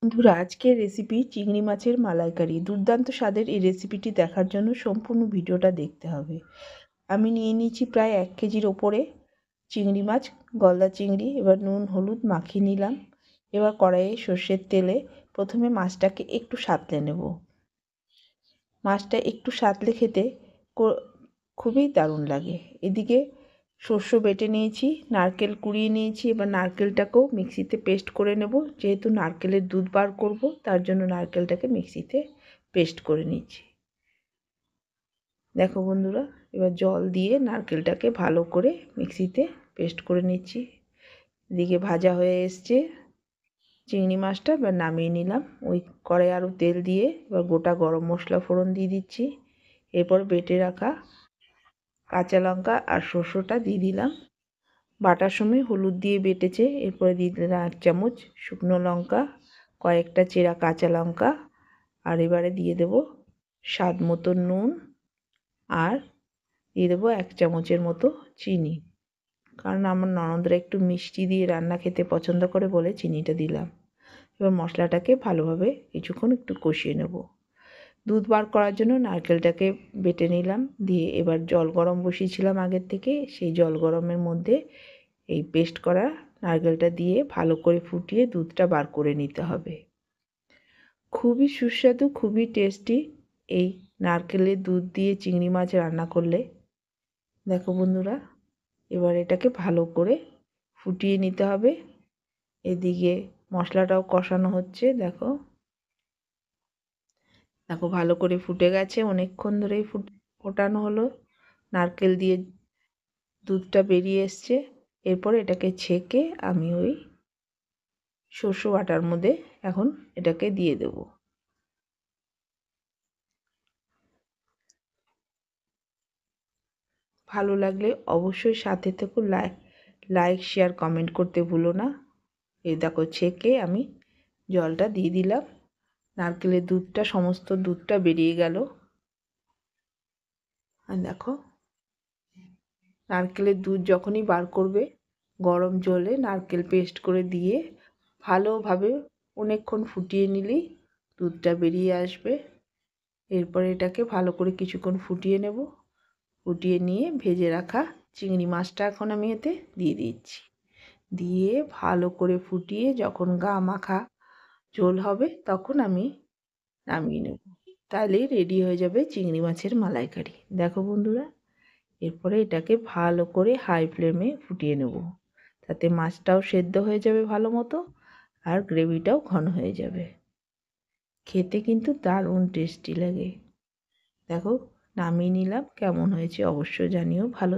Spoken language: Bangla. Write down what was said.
বন্ধুরা, আজকের রেসিপি চিংড়ি মাছের মালাইকারি। দুর্দান্ত স্বাদের এই রেসিপিটি দেখার জন্য সম্পূর্ণ ভিডিওটা দেখতে হবে। আমি নিয়ে নিয়েছি প্রায় 1 কেজির ওপরে চিংড়ি মাছ, গলদা চিংড়ি। এবার নুন হলুদ মাখিয়ে নিলাম। এবার কড়াইয়ে সর্ষের তেলে প্রথমে মাছটাকে একটু সাঁতলে নেব। মাছটা একটু সাঁতলে খেতে খুবই দারুণ লাগে। এদিকে শস্য বেটে নিয়েছি, নারকেল কুড়িয়ে নিয়েছি। এবার নারকেলটাকেও মিক্সিতে পেস্ট করে নেব। যেহেতু নারকেলের দুধ বার করব, তার জন্য নারকেলটাকে মিক্সিতে পেস্ট করে নিচ্ছি। দেখো বন্ধুরা, এবার জল দিয়ে নারকেলটাকে ভালো করে মিক্সিতে পেস্ট করে নিচ্ছি। এদিকে ভাজা হয়ে এসছে চিংড়ি মাছটা, এবার নামিয়ে নিলাম। ওই কড়াই আরও তেল দিয়ে এবার গোটা গরম মশলা ফোড়ন দিয়ে দিচ্ছি। এরপর বেটে রাখা কাঁচা লঙ্কা আর শস্যটা দিয়ে দিলাম। বাটার সময় হলুদ দিয়ে বেটেছে। এরপরে দিয়ে দিলাম 1 চামচ শুকনো লঙ্কা, কয়েকটা চেরা কাঁচা লঙ্কা, আর এবারে দিয়ে দেব স্বাদ মতো নুন, আর দিয়ে দেবো 1 চামচের মতো চিনি। কারণ আমার ননদরা একটু মিষ্টি দিয়ে রান্না খেতে পছন্দ করে বলে চিনিটা দিলাম। এবার মশলাটাকে ভালোভাবে কিছুক্ষণ একটু কষিয়ে নেব। দুধ বার করার জন্য নারকেলটাকে বেটে নিলাম। দিয়ে এবার জল গরম বসিয়েছিলাম আগের থেকে, সেই জল গরমের মধ্যে এই পেস্ট করা নারকেলটা দিয়ে ভালো করে ফুটিয়ে দুধটা বার করে নিতে হবে। খুবই সুস্বাদু, খুবই টেস্টি এই নারকেলের দুধ দিয়ে চিংড়ি মাছ রান্না করলে। দেখো বন্ধুরা, এবার এটাকে ভালো করে ফুটিয়ে নিতে হবে। এদিকে মশলাটাও কষানো হচ্ছে। দেখো দেখো ভালো করে ফুটে গেছে, অনেকক্ষণ ধরেই ফোটানো হলো। নারকেল দিয়ে দুধটা বেরিয়ে এসছে। এরপর এটাকে ছেঁকে আমি ওই শস্য বাটার মধ্যে এখন এটাকে দিয়ে দেব। ভালো লাগলে অবশ্যই সাথে থেকে লাইক শেয়ার কমেন্ট করতে ভুলো না। এই দেখো ছেঁকে আমি জলটা দিয়ে দিলাম। নারকেলের দুধটা, সমস্ত দুধটা বেরিয়ে গেল। আর দেখো, নারকেলের দুধ যখনই বার করবে, গরম জলে নারকেল পেস্ট করে দিয়ে ভালোভাবে অনেকক্ষণ ফুটিয়ে নিলেই দুধটা বেরিয়ে আসবে। এরপরে এটাকে ভালো করে কিছুক্ষণ ফুটিয়ে নেব। ফুটিয়ে নিয়ে ভেজে রাখা চিংড়ি মাছটা এখন আমি এতে দিয়ে দিচ্ছি। দিয়ে ভালো করে ফুটিয়ে যখন গা মাখা ঝোল হবে, তখন আমি নামিয়ে নেব। তাহলেই রেডি হয়ে যাবে চিংড়ি মাছের মালাইকারি। দেখো বন্ধুরা, এরপরে এটাকে ভালো করে হাই ফ্লেমে ফুটিয়ে নেব। তাতে মাছটাও সেদ্ধ হয়ে যাবে ভালো মতো, আর গ্রেভিটাও ঘন হয়ে যাবে। খেতে কিন্তু দারুণ টেস্টি লাগে। দেখো নামিয়ে নিলাম। কেমন হয়েছে অবশ্যই জানিও। ভালো